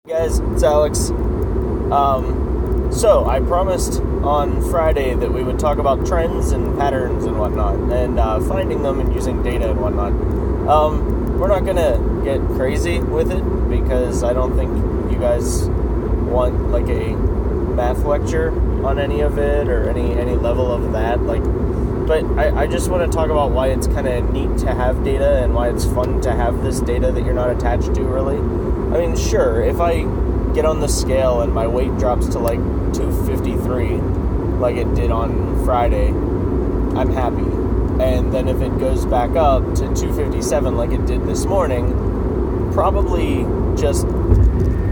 Guys, it's Alex. So I promised on Friday that we would talk about trends and patterns and whatnot, and finding them and using data and whatnot. We're not gonna get crazy with it because I don't think you guys want like a math lecture on any of it or any level of that. But I just want to talk about why it's kind of neat to have data and why it's fun to have this data that you're not attached to, really. I mean, sure, if I get on the scale and my weight drops to like 253 like it did on Friday, I'm happy. And then if it goes back up to 257 like it did this morning, probably just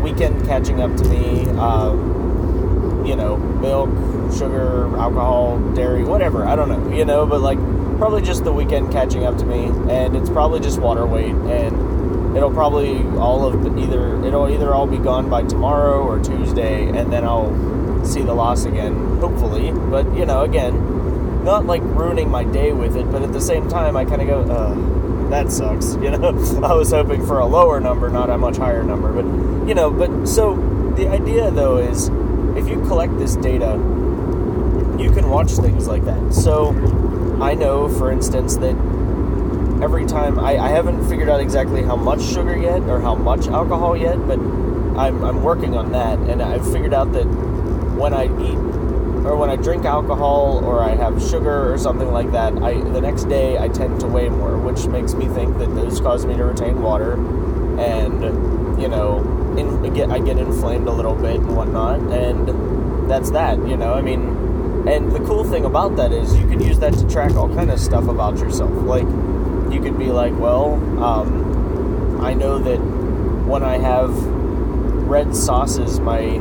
weekend catching up to me, milk, sugar, alcohol, dairy, whatever, I don't know, but like probably just the weekend catching up to me, and it's probably just water weight, and it'll probably either all be gone by tomorrow or Tuesday, and then I'll see the loss again, hopefully. But, again, not like ruining my day with it, but at the same time, I kind of go, that sucks, I was hoping for a lower number, not a much higher number, but so the idea, though, is if you collect this data, you can watch things like that. So I know, for instance, that every time, I haven't figured out exactly how much sugar yet or how much alcohol yet, but I'm working on that, and I've figured out that when I eat or when I drink alcohol or I have sugar or something like that, the next day I tend to weigh more, which makes me think that those cause me to retain water, and I get inflamed a little bit and whatnot, and that's that, and the cool thing about that is you can use that to track all kind of stuff about yourself. Like, you could be like, well, I know that when I have red sauces, my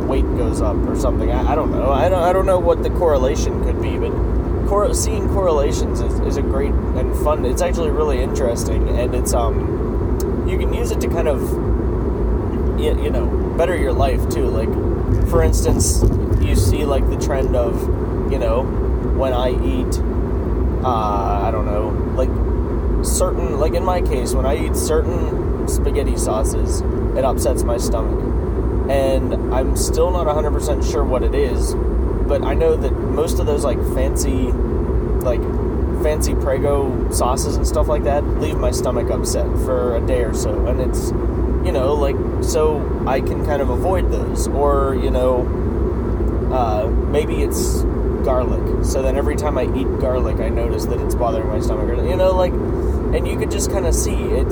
weight goes up or something. I don't know. I don't know what the correlation could be, but seeing correlations is a great and fun. It's actually really interesting, and it's you can use it to kind of better your life too. Like, for instance, you see like the trend of when I eat certain, like in my case, when I eat certain spaghetti sauces, it upsets my stomach. And I'm still not 100% sure what it is, but I know that most of those fancy Prego sauces and stuff like that leave my stomach upset for a day or so. And it's, so I can kind of avoid those. Or, maybe it's garlic. So then every time I eat garlic, I notice that it's bothering my stomach. And you could just kind of see it.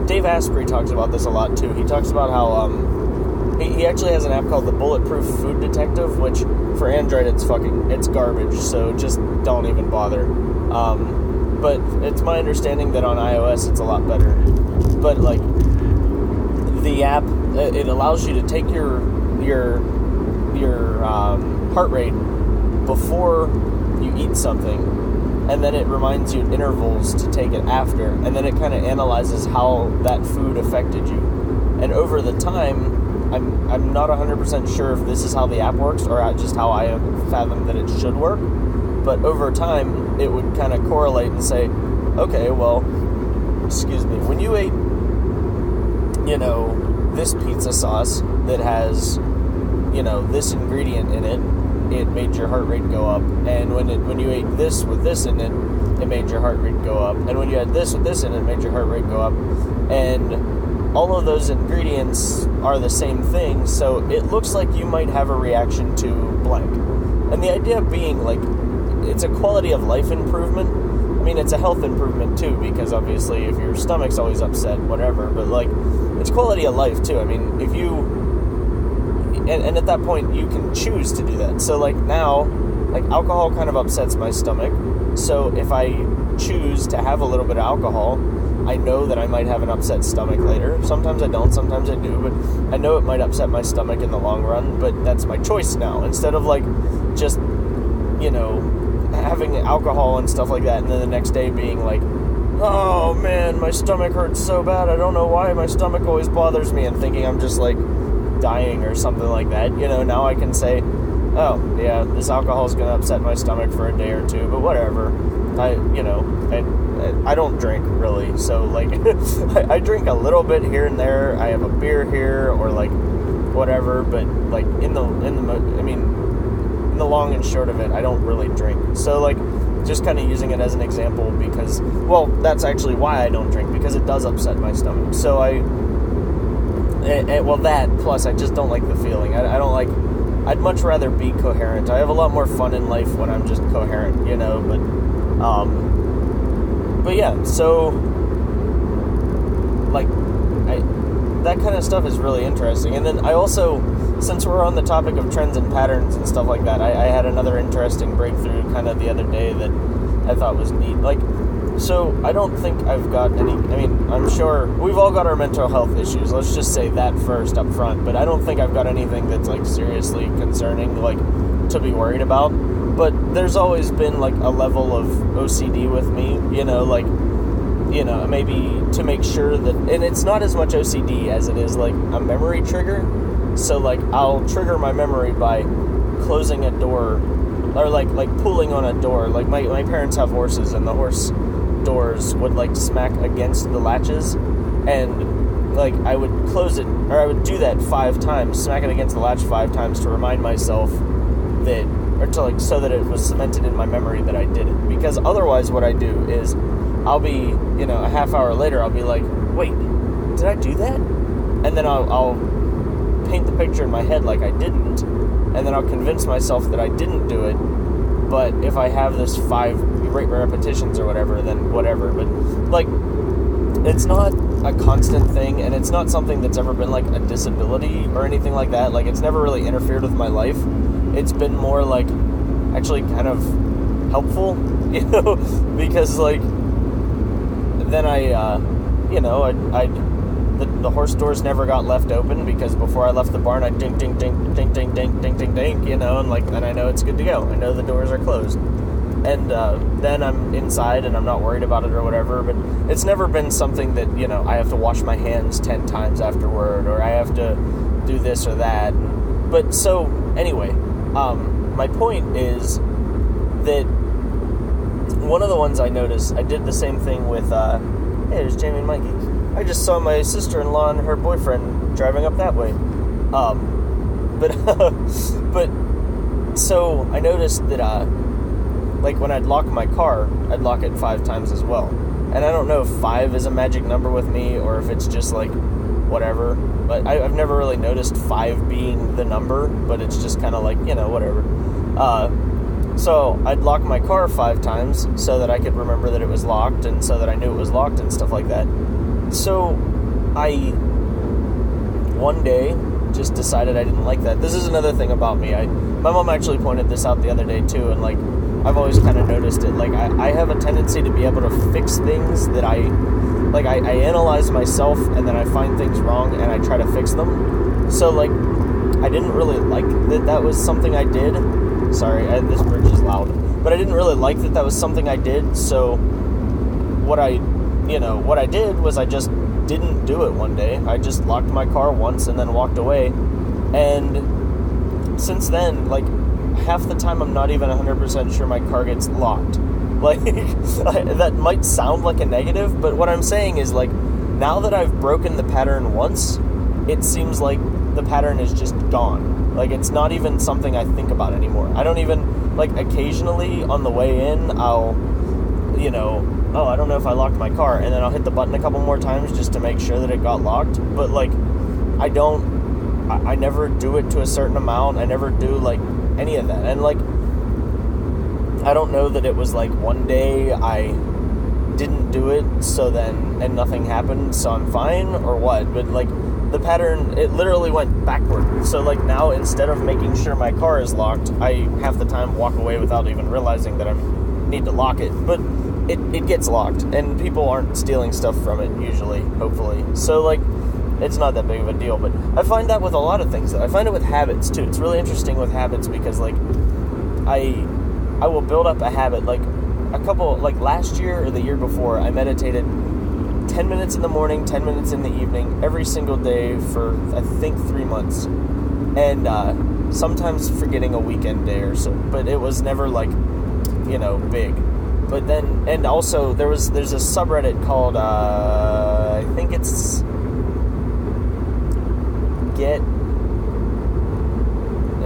Dave Asprey talks about this a lot too. He talks about how he actually has an app called the Bulletproof Food Detective, which for Android it's garbage. So just don't even bother. But it's my understanding that on iOS it's a lot better. But the app, it allows you to take your heart rate before you eat something, and then it reminds you intervals to take it after, and then it kind of analyzes how that food affected you. And over the time, I'm not 100% sure if this is how the app works or just how I fathom that it should work, but over time it would kind of correlate and say, okay, well, excuse me, when you ate this pizza sauce that has this ingredient in it, it made your heart rate go up. And when you ate this with this in it, it made your heart rate go up. And when you had this with this in it, it made your heart rate go up. And all of those ingredients are the same thing, so it looks like you might have a reaction to blank. And the idea being, it's a quality of life improvement. I mean, it's a health improvement too, because obviously if your stomach's always upset, whatever, but it's quality of life too. I mean, if you... And at that point, you can choose to do that. So, now, alcohol kind of upsets my stomach. So, if I choose to have a little bit of alcohol, I know that I might have an upset stomach later. Sometimes I don't, sometimes I do. But I know it might upset my stomach in the long run. But that's my choice now. Instead of, just, having alcohol and stuff like that. And then the next day being oh, man, my stomach hurts so bad. I don't know why my stomach always bothers me. And thinking I'm just, dying or something like that. Now I can say, oh, yeah, this alcohol is going to upset my stomach for a day or two, but whatever. I don't drink really, so like I drink a little bit here and there. I have a beer here or like whatever, but like in the long and short of it, I don't really drink. So like just kind of using it as an example because, well, that's actually why I don't drink, because it does upset my stomach. So that plus I just don't like the feeling. I don't like. I'd much rather be coherent. I have a lot more fun in life when I'm just coherent, but yeah, so like that kind of stuff is really interesting. And then I also, since we're on the topic of trends and patterns and stuff like that, I had another interesting breakthrough kind of the other day that I thought was neat. Like, so I don't think I've got any, I'm sure we've all got our mental health issues. Let's just say that first up front. But I don't think I've got anything that's like seriously concerning, like to be worried about. But there's always been like a level of OCD with me, maybe to make sure that, and it's not as much OCD as it is like a memory trigger. So like I'll trigger my memory by closing a door or like pulling on a door. Like my parents have horses, and the horse doors would like smack against the latches, and like I would close it, or I would do that 5 times, smack it against the latch 5 times to remind myself that, or to like, so that it was cemented in my memory that I did it. Because otherwise what I do is I'll be, a half hour later, I'll be like, wait, did I do that? And then I'll paint the picture in my head like I didn't, and then I'll convince myself that I didn't do it. But if I have this 5 repetitions or whatever, then whatever. But like, it's not a constant thing, and it's not something that's ever been like a disability or anything like that. Like, it's never really interfered with my life. It's been more like actually kind of helpful, because like then the horse doors never got left open, because before I left the barn, I ding, ding, ding, ding, ding, ding, ding, ding, ding, and like, then I know it's good to go. I know the doors are closed. And then I'm inside and I'm not worried about it or whatever, but it's never been something that, I have to wash my hands 10 times afterward, or I have to do this or that. But so, anyway, my point is that one of the ones I noticed, I did the same thing with, hey, there's Jamie and Mikey. I just saw my sister-in-law and her boyfriend driving up that way. But so I noticed that, like when I'd lock my car, I'd lock it 5 times as well. And I don't know if 5 is a magic number with me, or if it's just like whatever. But I've never really noticed 5 being the number, but it's just kind of like, whatever. So I'd lock my car 5 times so that I could remember that it was locked, and so that I knew it was locked and stuff like that. So I one day just decided I didn't like that. This is another thing about me. My mom actually pointed this out the other day too, and like I've always kind of noticed it. Like I have a tendency to be able to fix things that I analyze myself, and then I find things wrong and I try to fix them. So like I didn't really like that was something I did. Sorry, this bridge is loud. But I didn't really like that was something I did. So what I did was I just didn't do it one day. I just locked my car once and then walked away. And since then, like, half the time I'm not even 100% sure my car gets locked. Like, that might sound like a negative, but what I'm saying is, like, now that I've broken the pattern once, it seems like the pattern is just gone. Like, it's not even something I think about anymore. I don't even, like, occasionally on the way in, I'll, oh, I don't know if I locked my car, and then I'll hit the button a couple more times just to make sure that it got locked. But, like, I never do it to a certain amount. I never do, like, any of that. And, like, I don't know that it was, like, one day I didn't do it, and nothing happened, so I'm fine, or what. But, like, the pattern, it literally went backward. So, like, now, instead of making sure my car is locked, I half the time walk away without even realizing that I need to lock it. But it gets locked, and people aren't stealing stuff from it, usually, hopefully. So, like, it's not that big of a deal. But I find that with a lot of things, though. I find it with habits, too. It's really interesting with habits, because, like, I will build up a habit. Like, last year or the year before, I meditated 10 minutes in the morning, 10 minutes in the evening, every single day for, I think, 3 months. And sometimes forgetting a weekend day or so. But it was never, like, big. But then, and also there's a subreddit called I think it's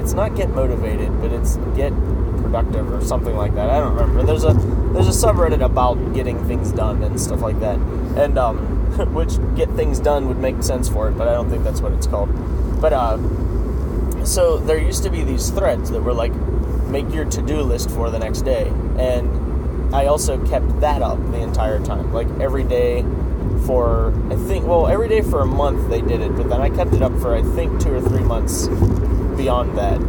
it's not Get Motivated, but it's Get Productive or something like that. I don't remember. There's a subreddit about getting things done and stuff like that, and which Get Things Done would make sense for it, but I don't think that's what it's called. But so there used to be these threads that were like, make your to-do list for the next day, and I also kept that up the entire time, like every day for, every day for a month they did it, but then I kept it up for, I think, 2 or 3 months beyond that.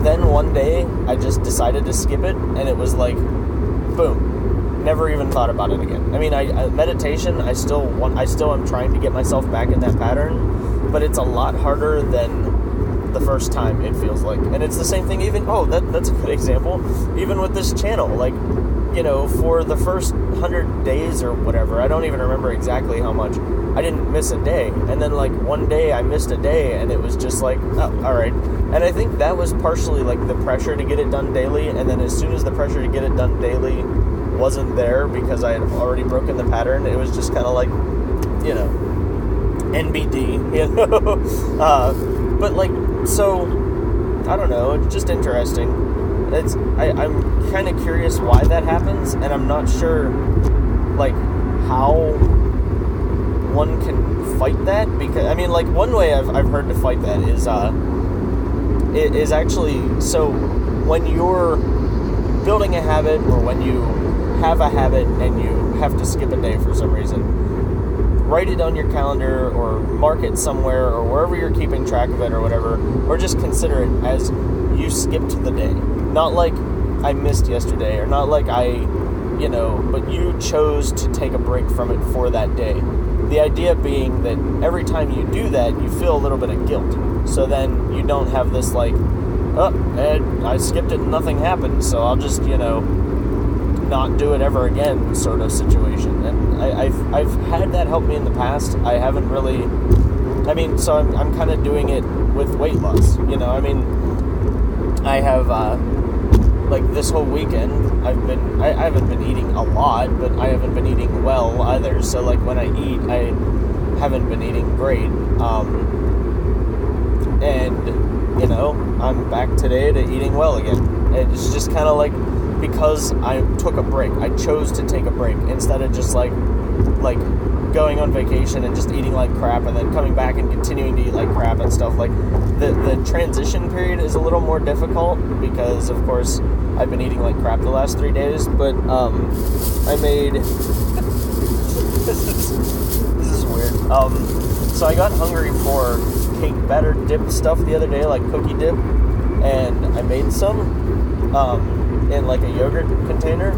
Then one day I just decided to skip it, and it was like, boom, never even thought about it again. I mean, meditation, I still am trying to get myself back in that pattern, but it's a lot harder than the first time, it feels like. And it's the same thing even, that's a good example, even with this channel, like, for the first 100 days or whatever, I don't even remember exactly how much, I didn't miss a day, and then like one day I missed a day, and it was just like, oh, alright. And I think that was partially like the pressure to get it done daily, and then as soon as the pressure to get it done daily wasn't there because I had already broken the pattern, it was just kind of like, NBD, but like, so, I don't know, it's just interesting. I'm kind of curious why that happens, and I'm not sure, like, how one can fight that, because, I mean, like, one way I've heard to fight that is, it is actually, so, when you're building a habit, or when you have a habit and you have to skip a day for some reason, write it on your calendar, or mark it somewhere, or wherever you're keeping track of it, or whatever, or just consider it as you skipped the day. Not like I missed yesterday, or not like but you chose to take a break from it for that day. The idea being that every time you do that, you feel a little bit of guilt. So then you don't have this like, oh, I skipped it and nothing happened, so I'll just, not do it ever again sort of situation. And I've had that help me in the past. I haven't really, so I'm kind of doing it with weight loss, I have, this whole weekend, I haven't been eating a lot, but I haven't been eating well either, so, like, when I eat, I haven't been eating great, I'm back today to eating well again. It's just kind of like, because I took a break, I chose to take a break, instead of just, like, going on vacation and just eating like crap and then coming back and continuing to eat like crap and stuff. Like, the transition period is a little more difficult because, of course, I've been eating like crap the last 3 days, but I made this is weird. So I got hungry for cake batter dip stuff the other day, like cookie dip, and I made some in like a yogurt container.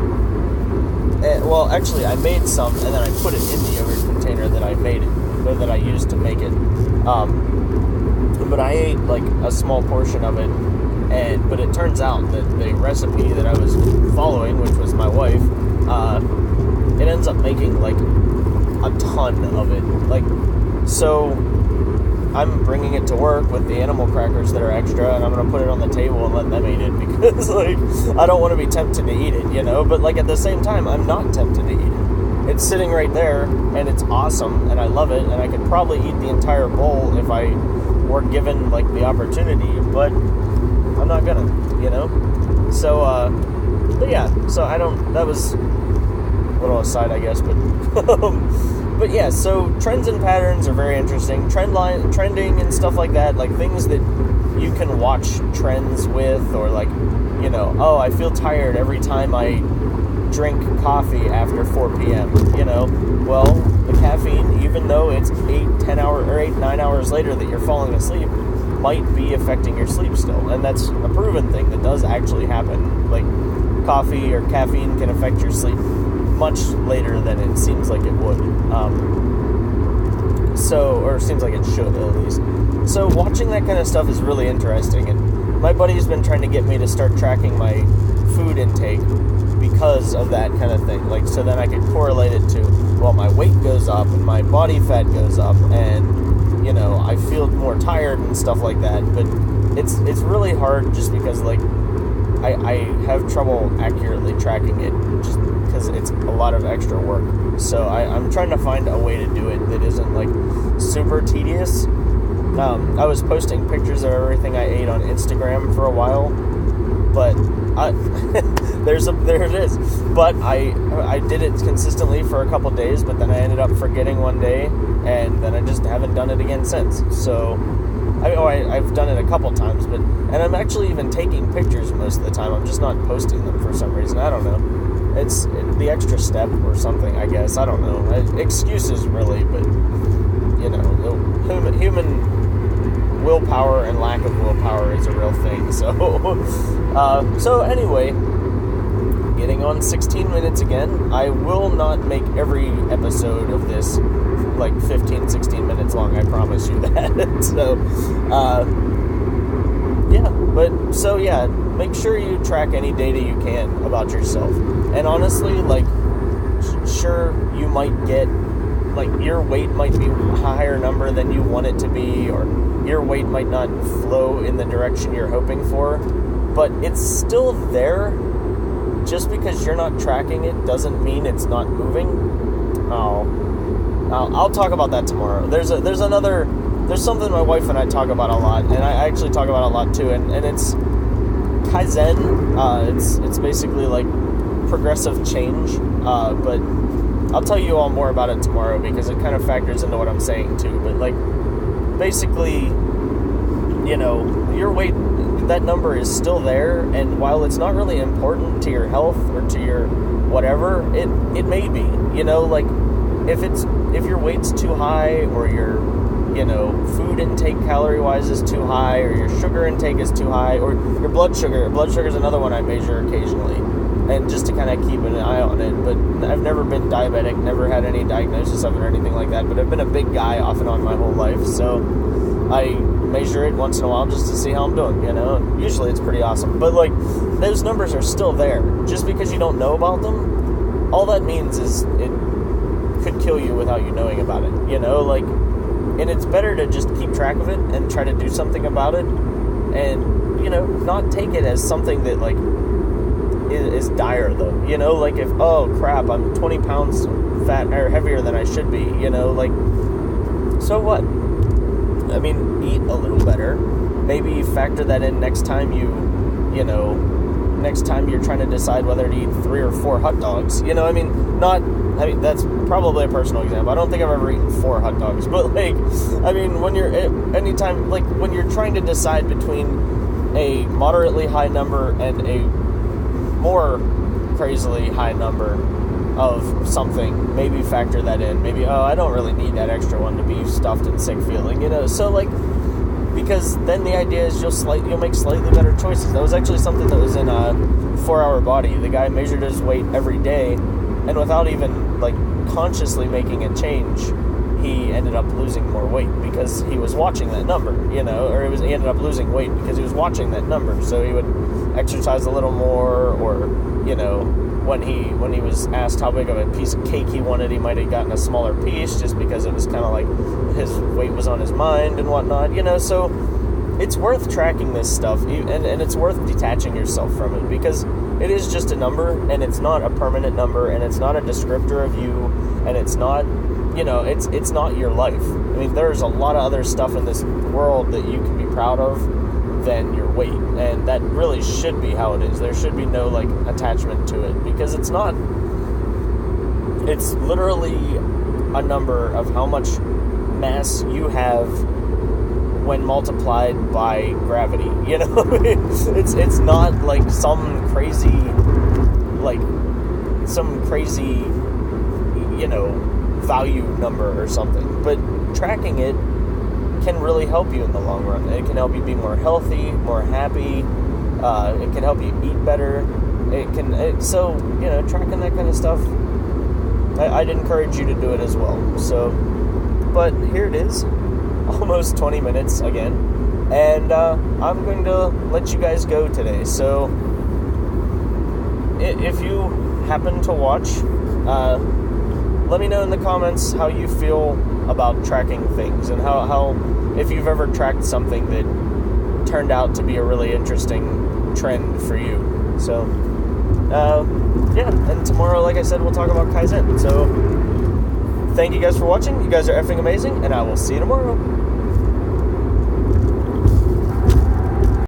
Well, actually, I made some, and then I put it in the yogurt container that I made it, or that I used to make it. But I ate, like, a small portion of it, but it turns out that the recipe that I was following, which was my wife, it ends up making, like, a ton of it. Like, so I'm bringing it to work with the animal crackers that are extra, and I'm going to put it on the table and let them eat it, because, like, I don't want to be tempted to eat it, but, like, at the same time, I'm not tempted to eat it. It's sitting right there, and it's awesome, and I love it, and I could probably eat the entire bowl if I were given, like, the opportunity, but I'm not gonna, So, but yeah, so that was a little aside, I guess, but, but yeah, so trends and patterns are very interesting. Trending and stuff like that, like things that you can watch trends with, or like, oh, I feel tired every time I drink coffee after 4 p.m., well, the caffeine, even though it's 9 hours later that you're falling asleep, might be affecting your sleep still, and that's a proven thing that does actually happen. Like, coffee or caffeine can affect your sleep much later than it seems like it would. Or seems like it should, at least. So watching that kind of stuff is really interesting, and my buddy's been trying to get me to start tracking my food intake because of that kind of thing. Like, so then I could correlate it to, well, my weight goes up and my body fat goes up, and I feel more tired and stuff like that. But it's really hard just because, like, I have trouble accurately tracking it just because it's a lot of extra work. So I'm trying to find a way to do it that isn't like super tedious. I was posting pictures of everything I ate on Instagram for a while, but there it is. But I did it consistently for a couple days, but then I ended up forgetting one day, and then I just haven't done it again since. So I've done it a couple times, and I'm actually even taking pictures most of the time. I'm just not posting them for some reason. I don't know. It's the extra step or something, I guess. I don't know. Excuses, really, but, you know, human willpower and lack of willpower is a real thing. So anyway, getting on 16 minutes again. I will not make every episode of this like 15, 16 minutes long. I promise you that. So, make sure you track any data you can about yourself. And honestly, like, sure, you might get, like, your weight might be a higher number than you want it to be, or your weight might not flow in the direction you're hoping for, but it's still there. Just because you're not tracking it doesn't mean it's not moving. I'll talk about that tomorrow. There's something my wife and I talk about a lot, and I actually talk about a lot too, and it's Kaizen. It's basically like progressive change, but I'll tell you all more about it tomorrow because it kind of factors into what I'm saying too. But like, basically, you know, your weight, that number is still there, and while it's not really important to your health or to your whatever, it may be, you know, like if your weight's too high, or your, you know, food intake calorie-wise is too high, or your sugar intake is too high, or your blood sugar is another one I measure occasionally, and just to kind of keep an eye on it. But I've never been diabetic, never had any diagnosis of it or anything like that, but I've been a big guy off and on my whole life, so I measure it once in a while just to see how I'm doing, you know, and usually it's pretty awesome. But like, those numbers are still there. Just because you don't know about them, all that means is it could kill you without you knowing about it, you know, like, and it's better to just keep track of it and try to do something about it, and, you know, not take it as something that, like, is dire, though, you know, like, if, oh crap, I'm 20 pounds fat or heavier than I should be, you know, like, so what? I mean, eat a little better. Maybe factor that in next time next time you're trying to decide whether to eat 3 or 4 hot dogs. You know, I mean, that's probably a personal example. I don't think I've ever eaten 4 hot dogs, but like, I mean, when you're trying to decide between a moderately high number and a more crazily high number of something, maybe factor that in. Maybe, I don't really need that extra one to be stuffed and sick feeling, you know. So like, because then the idea is you'll make slightly better choices. That was actually something that was in a 4-Hour Body. The guy measured his weight every day, and without even like consciously making a change, he ended up losing more weight because he was watching that number, you know, or he ended up losing weight because he was watching that number. So he would exercise a little more, or, you know, when he was asked how big of a piece of cake he wanted, he might have gotten a smaller piece just because it was kind of like his weight was on his mind and whatnot, you know. So it's worth tracking this stuff, and it's worth detaching yourself from it, because it is just a number, and it's not a permanent number, and it's not a descriptor of you, and it's not, you know, it's not your life. I mean, there's a lot of other stuff in this world that you can be proud of than your weight, and that really should be how it is. There should be no like attachment to it, because it's not. It's literally a number of how much mass you have when multiplied by gravity, you know. it's not like some crazy, you know, value number or something, but tracking it can really help you in the long run. It can help you be more healthy, more happy. It can help you eat better. So, you know, tracking that kind of stuff, I'd encourage you to do it as well. So, but here it is, almost 20 minutes again, and I'm going to let you guys go today. So, if you happen to watch, let me know in the comments how you feel about tracking things, and how if you've ever tracked something that turned out to be a really interesting trend for you. So, yeah, and tomorrow, like I said, we'll talk about Kaizen. So, thank you guys for watching. You guys are effing amazing, and I will see you tomorrow.